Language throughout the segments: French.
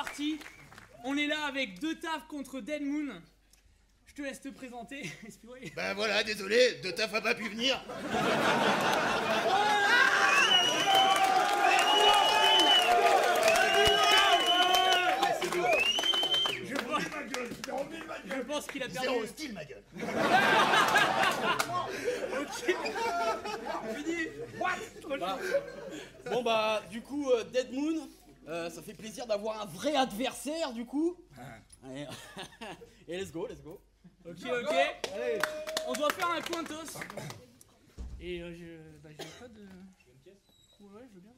partie. On est là avec deux taf contre Dead Moon. Je te laisse te présenter. Ben voilà, désolé, deux taf a pas pu venir. Je pense qu'il a perdu. Zéro style, ma gueule. Ok. Fini. Bon bah du coup Dead Moon, ça fait plaisir d'avoir un vrai adversaire du coup. Allez. Et let's go. Ok. Allez. On doit faire un cointos. Et j'ai pas de... Ouais, je veux bien.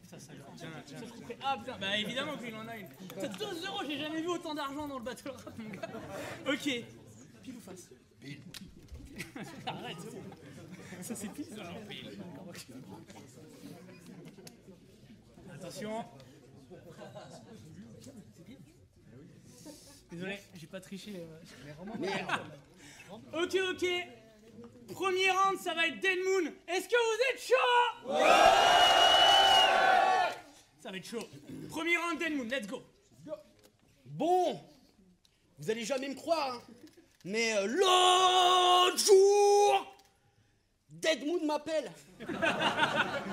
Ça, tiens. Ah putain, bah évidemment qu'il en a une. T'as 2 €, j'ai jamais vu autant d'argent dans le battle rap, mon gars. Ok. Pile ou face? Pile. Arrête, c'est bon. Ça c'est pile, ça, genre pile. Attention. C'est pile? Désolé, j'ai pas triché. Merde. Ok. Premier round, ça va être Dead Moon. Est-ce que vous êtes chaud? Ouais! Ça va être chaud. Premier round, Dead Moon, let's go. Bon, vous allez jamais me croire, hein, mais l'autre jour, Dead Moon m'appelle.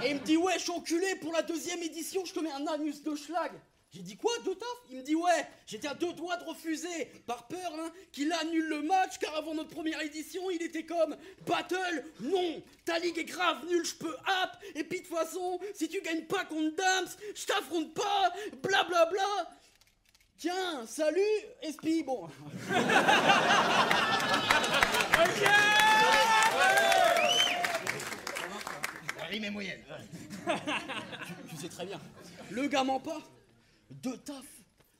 Et il me dit, wesh, enculé, pour la 2e édition, je te mets un anus de schlag. J'ai dit quoi, deux taf? Il me dit ouais, j'étais à 2 doigts de refuser, par peur qu'il annule le match, car avant notre première édition, il était comme battle, non, ta ligue est grave nulle, je peux app, et puis de toute façon, si tu gagnes pas contre Dams, je t'affronte pas, blablabla. Tiens, salut, Espi, bon. Ok. Rime est moyenne. Tu sais très bien, le gars ment pas. Deux taf,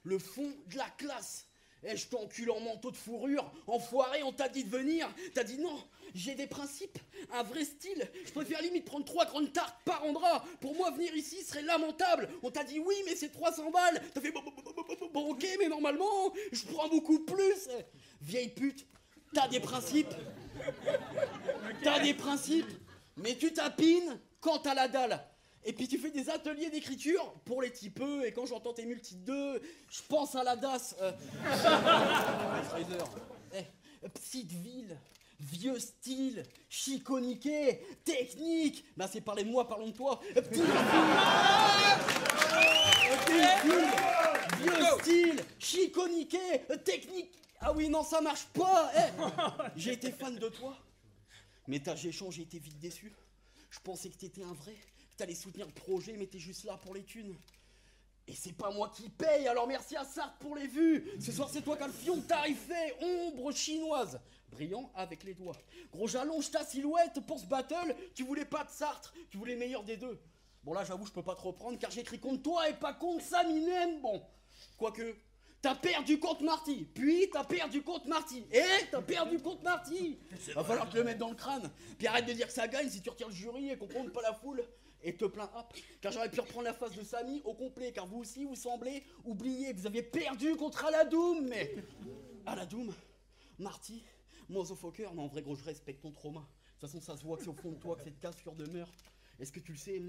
le fond de la classe. Eh, je t'encule en manteau de fourrure, enfoiré, on t'a dit de venir. T'as dit non, j'ai des principes, un vrai style. Je préfère limite prendre 3 grandes tartes par endroit. Pour moi, venir ici serait lamentable. On t'a dit oui, mais c'est 300 balles. T'as fait bon, ok, mais normalement, je prends beaucoup plus. Eh, vieille pute, t'as des principes. T'as des principes, mais tu tapines quand t'as la dalle. Et puis tu fais des ateliers d'écriture pour les typeux, et quand j'entends tes multi 2, je pense à la DAS. Fraser. Petite ville, vieux style, chiconiqué, technique. Bah c'est parler de moi, parlons de toi. Petite ville, vieux style, chiconiqué, technique. Ah oui, non, ça marche pas. J'ai été fan de toi, mais t'as échangé, j'ai été vite déçu. Je pensais que t'étais un vrai. T'allais soutenir le projet, mais t'es juste là pour les thunes. Et c'est pas moi qui paye, alors merci à Sartre pour les vues. Ce soir, c'est toi qui as le fion tarifé, ombre chinoise. Brillant avec les doigts. Gros, j'allonge ta silhouette pour ce battle. Tu voulais pas de Sartre, tu voulais le meilleur des deux. Bon, là, j'avoue, je peux pas te reprendre, car j'écris contre toi et pas contre Saminem. Bon, quoique, t'as perdu contre Marty, puis t'as perdu contre Marty, et t'as perdu contre Marty. Va falloir te le mettre dans le crâne. Puis arrête de dire que ça gagne si tu retires le jury et qu'on compte pas la foule. Et te plains hop, car j'aurais pu reprendre la face de Samy au complet, car vous aussi, vous semblez oublier que vous aviez perdu contre Aladoum, mais... Aladoum, Marty, Motherfucker, non en vrai gros, je respecte ton trauma. De toute façon, ça se voit que c'est au fond de toi que cette cassure demeure. Est-ce que tu le sais?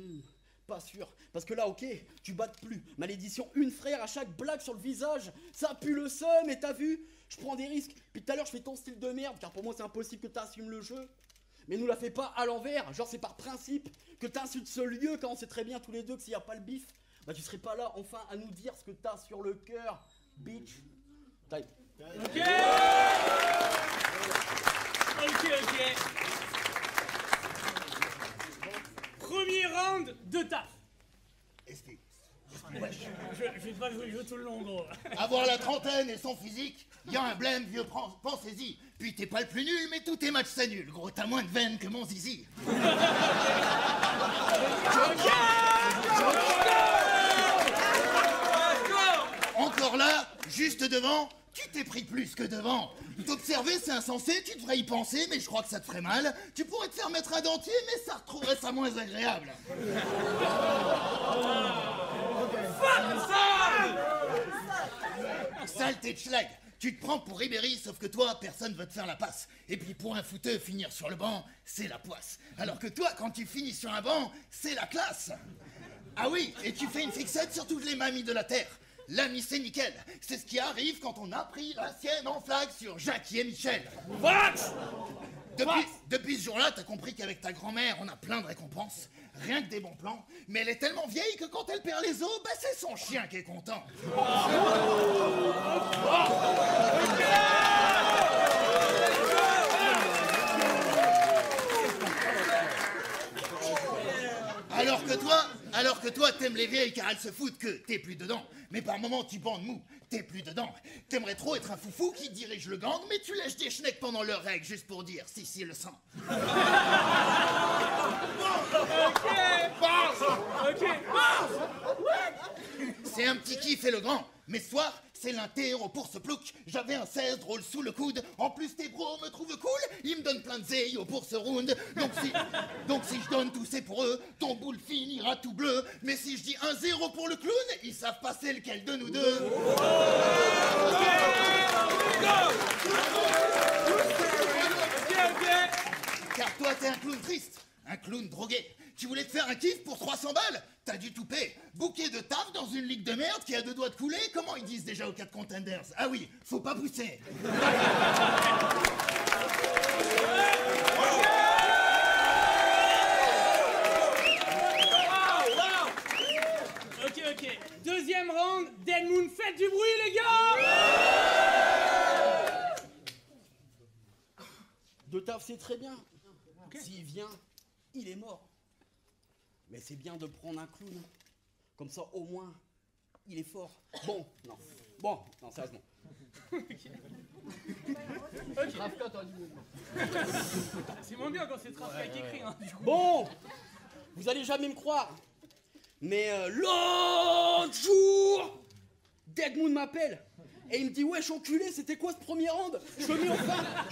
Pas sûr. Parce que là, ok, tu battes plus. Malédiction, une frère à chaque blague sur le visage. Ça pue le seum, et t'as vu? Je prends des risques. Puis tout à l'heure, je fais ton style de merde, car pour moi, c'est impossible que t'assumes le jeu. Mais nous la fais pas à l'envers, genre c'est par principe que t'insultes ce lieu quand on sait très bien tous les deux que s'il y a pas le bif, bah tu serais pas là enfin à nous dire ce que t'as sur le cœur, bitch. Time. Ok. Premier round de taf. Espi. Je vais pas jouer le jeu tout le long, gros. Avoir la trentaine et son physique, y a un blême, vieux, pensez-y. Puis t'es pas le plus nul, mais tous tes matchs s'annulent. Gros, t'as moins de veine que mon zizi. Encore là, juste devant, tu t'es pris plus que devant. T'observer, c'est insensé, tu devrais y penser, mais je crois que ça te ferait mal. Tu pourrais te faire mettre un dentier, mais ça retrouverait ça moins agréable. Saleté de schlag. Tu te prends pour Ribéry, sauf que toi, personne veut te faire la passe. Et puis pour un footeux, finir sur le banc, c'est la poisse. Alors que toi, quand tu finis sur un banc, c'est la classe. Ah oui, et tu fais une fixette sur toutes les mamies de la Terre. L'ami, c'est nickel. C'est ce qui arrive quand on a pris la sienne en flag sur Jackie et Michel. What? Depuis ce jour-là, t'as compris qu'avec ta grand-mère, on a plein de récompenses. Rien que des bons plans. Mais elle est tellement vieille que quand elle perd les os, bah c'est son chien qui est content. Alors que toi, t'aimes les vieilles car elles se foutent que t'es plus dedans. Mais par moments, tu bandes mou, t'es plus dedans. T'aimerais trop être un foufou qui dirige le gang, mais tu lèches des schnecks pendant leurs règles juste pour dire si le sang. Ok. C'est un petit kiff et le grand. Mais ce soir, c'est l'interro pour ce plouc. J'avais un 16 drôle sous le coude. En plus, tes bros me trouvent cool. Ils me donnent plein de zéyo pour ce round. Donc si je donne tout, c'est pour eux. Ton boule finira tout bleu. Mais si je dis 1-0 pour le clown, ils savent pas c'est lequel de nous deux. Car toi, t'es un clown triste. Un clown drogué. Tu voulais te faire un kiff pour 300 balles? T'as dû touper. Bouquet de taf dans une ligue de merde qui a 2 doigts de couler? Comment ils disent déjà aux 4 contenders? Ah oui, faut pas pousser. Ok. Deuxième round, Dead Moon, faites du bruit les gars! De taf, c'est très bien. S'il vient, il est mort. Mais c'est bien de prendre un clown. Comme ça, au moins, il est fort. Bon, sérieusement. C'est moins bien quand c'est Trafka qui écrit, hein, du coup. Bon, vous allez jamais me croire. Mais l'autre jour, Dead Moon m'appelle. Et il me dit, wesh enculé, c'était quoi ce premier round? Je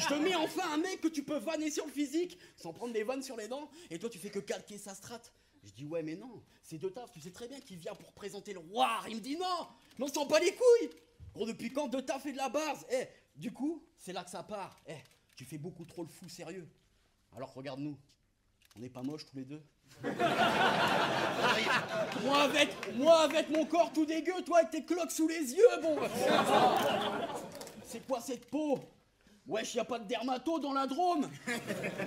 te mets enfin un mec que tu peux vanner sur le physique sans prendre des vannes sur les dents. Et toi, tu fais que calquer sa strat. Je dis, ouais, mais non, c'est De Taf, tu sais très bien qu'il vient pour présenter le roi. Il me dit, non, on s'en bat les couilles. Gros, depuis quand De Taf fait de la base? Du coup, c'est là que ça part. Tu fais beaucoup trop le fou sérieux. Alors regarde-nous, on n'est pas moches tous les deux. moi avec mon corps tout dégueu, toi avec tes cloques sous les yeux, bon. C'est quoi cette peau? Wesh, y a pas de dermato dans la Drôme.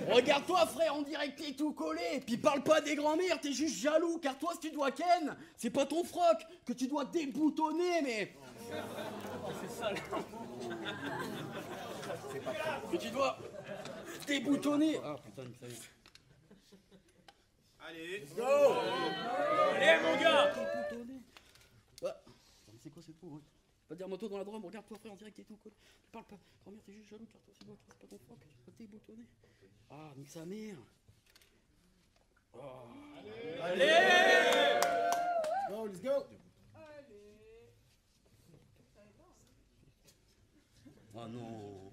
Regarde-toi, frère, on dirait que t'es tout collé. Puis parle pas des grands-mères, t'es juste jaloux. Car toi, si tu dois ken, c'est pas ton froc que tu dois déboutonner, mais... C'est ça, là. Que tu dois déboutonner. Ah, putain, ça y est. Allez, let's go! Allez, mon gars! Déboutonner. Ouais. C'est quoi cette peau, ouais? Pas de dermato dans la Drôme, regarde-toi, frère, on dirait que t'es tout collé. Tu parles pas. Grand-mère, t'es juste jaloux, car toi, c'est pas ton froc, tu dois déboutonner. Ah, nique sa mère. Oh. Allez! let's go. Ah non.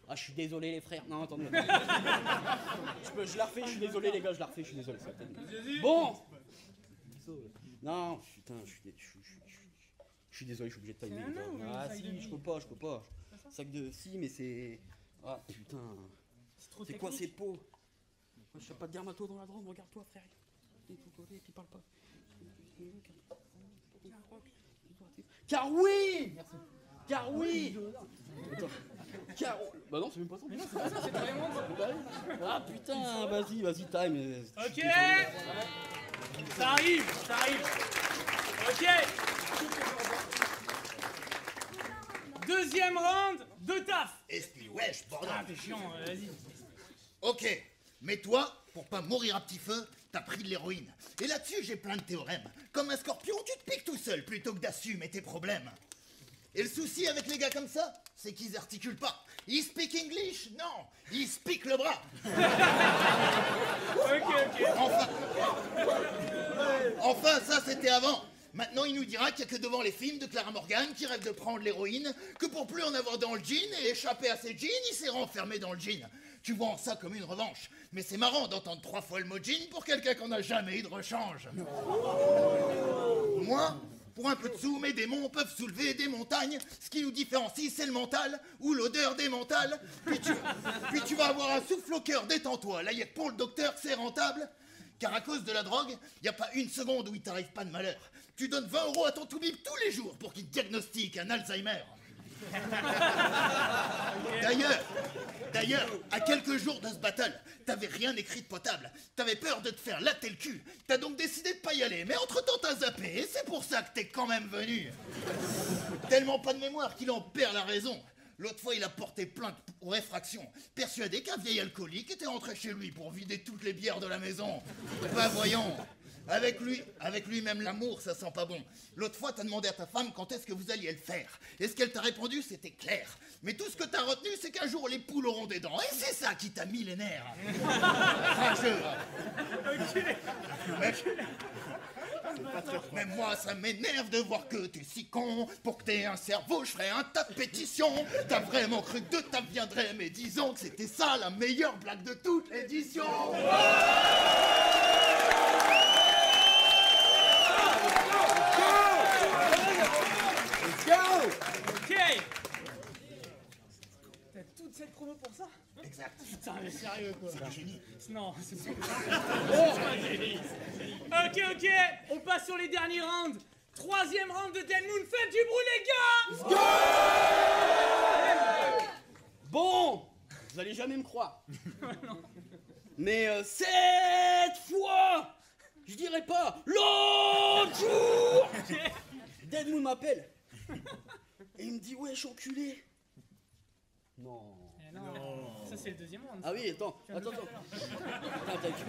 Ah, je suis désolé les frères. Non, attendez. Je la refais, je suis désolé les gars, je la refais, je suis désolé. Bon. Non, putain, je suis désolé, je suis obligé de timer. Ah si, je peux pas. Sac de... Si, mais c'est... Ah putain. C'est quoi ces peaux? Je sais pas de dermato dans la Drôme, regarde-toi frère. T'es tout collé, puis parle pas. Car oui! Merci. Car oui! Car... Bah non, c'est même pas ça. Mais non, c'est pas ça, c'est vraiment ça. Ah putain, vas-y, time. Ok! Ça arrive. Ok! Deuxième round, De Taf! Esprit, wesh, bordel. Ah, t'es chiant, vas-y. Ok, mais toi, pour pas mourir à petit feu, t'as pris de l'héroïne. Et là-dessus, j'ai plein de théorèmes. Comme un scorpion, tu te piques tout seul plutôt que d'assumer tes problèmes. Et le souci avec les gars comme ça, c'est qu'ils articulent pas. Ils speak English? Non, ils speak le bras. Ok. Enfin, ça c'était avant. Maintenant, il nous dira qu'il n'y a que devant les films de Clara Morgan qui rêve de prendre l'héroïne, que pour plus en avoir dans le jean et échapper à ses jeans, il s'est renfermé dans le jean. Tu vois en ça comme une revanche. Mais c'est marrant d'entendre 3 fois le mot jean pour quelqu'un qu'on n'a jamais eu de rechange. Moi, pour un peu de sous, mes démons peuvent soulever des montagnes. Ce qui nous différencie, c'est le mental ou l'odeur des mentales. Puis tu vas avoir un souffle au cœur, détends-toi. Là, y a que pour le docteur que c'est rentable. Car à cause de la drogue, y a pas une seconde où il t'arrive pas de malheur. Tu donnes 20 € à ton toubib tous les jours pour qu'il te diagnostique un Alzheimer. D'ailleurs, à quelques jours de ce battle, t'avais rien écrit de potable. T'avais peur de te faire latter le cul. T'as donc décidé de pas y aller. Mais entre-temps, t'as zappé. Et c'est pour ça que t'es quand même venu. Tellement pas de mémoire qu'il en perd la raison. L'autre fois, il a porté plainte pour effraction, persuadé qu'un vieil alcoolique était rentré chez lui pour vider toutes les bières de la maison. Bah voyons, avec lui même l'amour, ça sent pas bon. L'autre fois, t'as demandé à ta femme quand est-ce que vous alliez le faire. Et ce qu'elle t'a répondu, c'était clair. Mais tout ce que t'as retenu, c'est qu'un jour, les poules auront des dents. Et c'est ça qui t'a mis les nerfs. Mais moi, ça m'énerve de voir que t'es si con. Pour que t'aies un cerveau, je ferais un tas de pétitions. T'as vraiment cru que de ta viendrait, mais disons que c'était ça la meilleure blague de toute l'édition. Ok. T'as toute cette promo pour ça? Exact. Putain, mais sérieux quoi. C'est un génie. Non, c'est pas. Ok, on passe sur les derniers rounds. 3e round de Dead Moon. Faites du bruit, les gars. Bon, vous allez jamais me croire. Mais cette fois, je dirais pas l'autre jour. Dead Moon m'appelle. Et il me dit, wesh, enculé. Non. Non. Ça, c'est le 2e round. Ah oui, attends. Attends, t'as cru.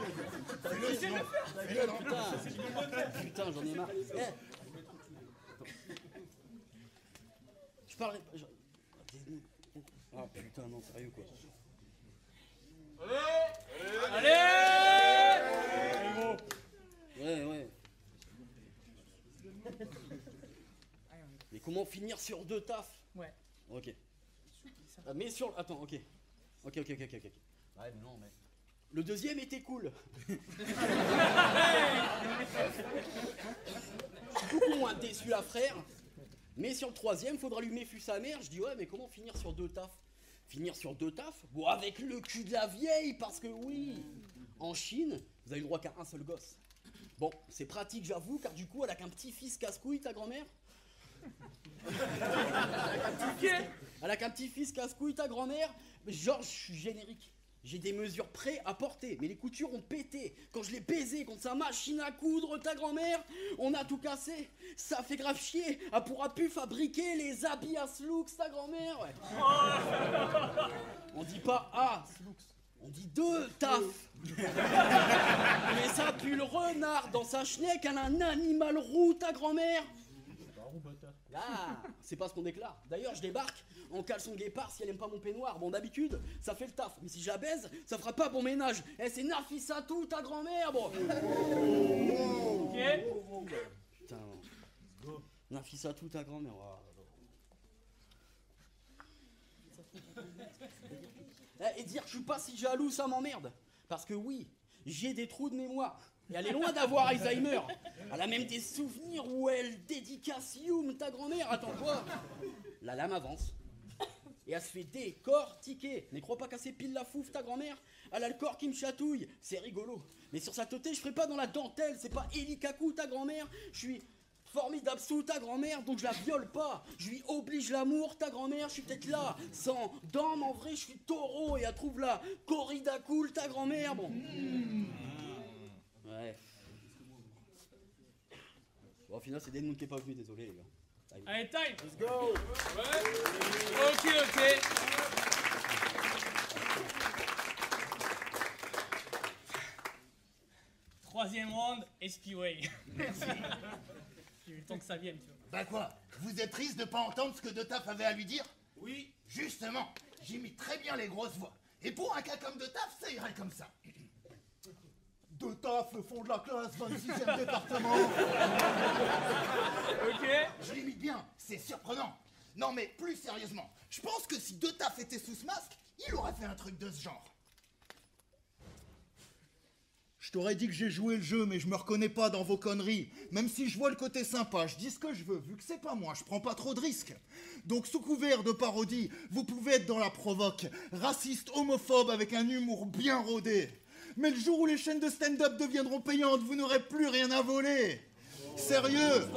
Putain, j'en ai marre. Je parlerai pas. Ah putain, non, sérieux quoi. Allez. Ouais. Mais comment finir sur 2 tafs? Ouais. Ok. Mais sur... Attends, ok. Ok. Ouais, mais non, mais... Le 2e était cool. Je suis beaucoup moins déçu à frère. Mais sur le 3e, faudra lui méfier sa mère. Je dis, ouais, mais comment finir sur 2 tafs? Finir sur 2 tafs? Bon, avec le cul de la vieille, parce que oui, en Chine, vous avez le droit qu'à un seul gosse. Bon, c'est pratique, j'avoue, car du coup, elle a qu'un petit-fils casse-couille, ta grand-mère. Elle a qu'un petit-fils casse-couille, ta grand-mère. Genre, je suis générique. J'ai des mesures prêtes à porter, mais les coutures ont pété. Quand je l'ai baisé contre sa machine à coudre, ta grand-mère, on a tout cassé. Ça fait grave chier. Elle pourra plus fabriquer les habits à Slooks, ta grand-mère. Ouais. On dit pas à Slooks, on dit 2 taf. Mais ça pue le renard dans sa schneck, elle a un animal roux, ta grand-mère. Ah, c'est pas ce qu'on déclare. D'ailleurs, je débarque en caleçon guépard si elle aime pas mon peignoir. Bon, d'habitude, ça fait le taf. Mais si je la baise, ça fera pas bon ménage. Eh, c'est Nafissatou, ta grand-mère, bon. Ok. Putain. Nafissatou, ta grand-mère. Et dire que je suis pas si jaloux, ça m'emmerde. Parce que oui, j'ai des trous de mémoire. Et elle est loin d'avoir Alzheimer. Elle a même des souvenirs où elle dédicace Youm, ta grand-mère. Attends, quoi? La lame avance. Et elle se fait décortiquer. Mais crois pas casser pile la fouf, ta grand-mère. Elle a le corps qui me chatouille. C'est rigolo. Mais sur sa teuté, je ferai pas dans la dentelle. C'est pas Elikaku, ta grand-mère. Je suis formidable sous ta grand-mère, donc je la viole pas. Je lui oblige l'amour, ta grand-mère. Je suis peut-être là, sans dents, mais en vrai, je suis taureau. Et elle trouve la corrida cool, ta grand-mère. Bon. Ouais. Bon, au final, c'est Dead Moon qui est pas venu, désolé les gars. Time. Allez, time. Let's go. Ouais. Ok. 3e round, SPWay. Merci. J'ai eu le temps que ça vienne, tu vois. Bah quoi? Vous êtes triste de pas entendre ce que De Taf avait à lui dire? Oui. Justement, j'ai mis très bien les grosses voix. Et pour un cas comme De Taf, ça irait comme ça. De Taf, le fond de la classe, 26e département. Ok. Je l'imite bien, c'est surprenant. Non mais plus sérieusement, je pense que si De Taf était sous ce masque, il aurait fait un truc de ce genre. Je t'aurais dit que j'ai joué le jeu, mais je me reconnais pas dans vos conneries. Même si je vois le côté sympa, je dis ce que je veux, vu que c'est pas moi, je prends pas trop de risques. Donc sous couvert de parodie, vous pouvez être dans la provoque, raciste, homophobe, avec un humour bien rodé. Mais le jour où les chaînes de stand-up deviendront payantes, vous n'aurez plus rien à voler. Sérieux,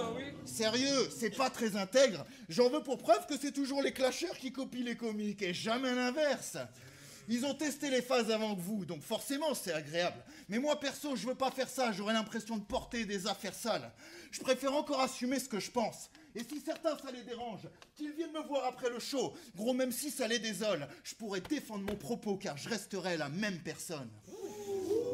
sérieux, c'est pas très intègre. J'en veux pour preuve que c'est toujours les clasheurs qui copient les comiques et jamais l'inverse. Ils ont testé les phases avant que vous, donc forcément c'est agréable. Mais moi perso, je veux pas faire ça, j'aurais l'impression de porter des affaires sales. Je préfère encore assumer ce que je pense. Et si certains ça les dérange, qu'ils viennent me voir après le show. Gros, même si ça les désole, je pourrais défendre mon propos car je resterai la même personne.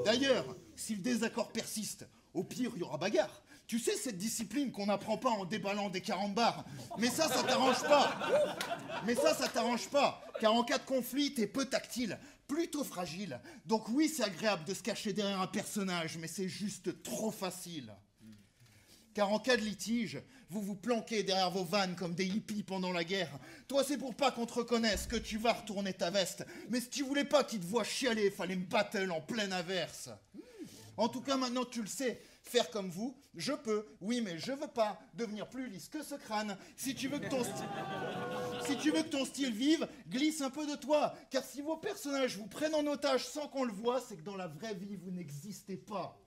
D'ailleurs, si le désaccord persiste, au pire il y aura bagarre. Tu sais, cette discipline qu'on n'apprend pas en déballant des carambars. Mais ça t'arrange pas. Mais ça t'arrange pas. Car en cas de conflit, t'es peu tactile, plutôt fragile. Donc oui, c'est agréable de se cacher derrière un personnage, mais c'est juste trop facile. Car en cas de litige, vous vous planquez derrière vos vannes comme des hippies pendant la guerre. Toi, c'est pour pas qu'on te reconnaisse que tu vas retourner ta veste. Mais si tu voulais pas qu'ils te voient chialer, fallait me battle en pleine averse. En tout cas, maintenant tu le sais, faire comme vous, je peux, oui, mais je veux pas devenir plus lisse que ce crâne. Si tu veux que ton style vive, glisse un peu de toi. Car si vos personnages vous prennent en otage sans qu'on le voie, c'est que dans la vraie vie, vous n'existez pas.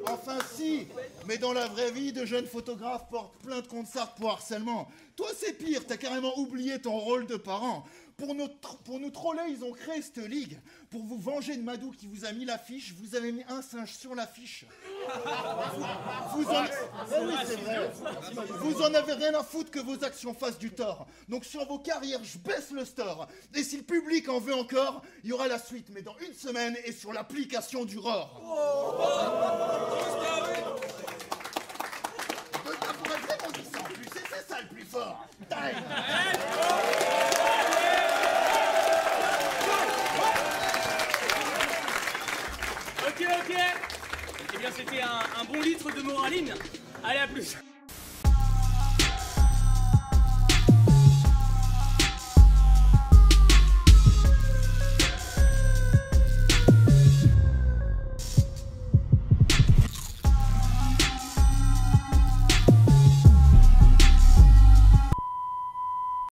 Enfin si, mais dans la vraie vie, de jeunes photographes portent plainte contre Sartre pour harcèlement. Toi c'est pire, t'as carrément oublié ton rôle de parent. Pour nous troller, ils ont créé cette ligue. Pour vous venger de Madou qui vous a mis l'affiche, vous avez mis un singe sur l'affiche. Vous en avez rien à foutre que vos actions fassent du tort. Donc sur vos carrières, je baisse le store. Et si le public en veut encore, il y aura la suite, mais dans une semaine et sur l'application du ROR. Ça pourrait vraiment dire ça en plus, et c'est ça le plus fort. Time. Ok. Eh bien, c'était un bon litre de moraline. Allez, à plus.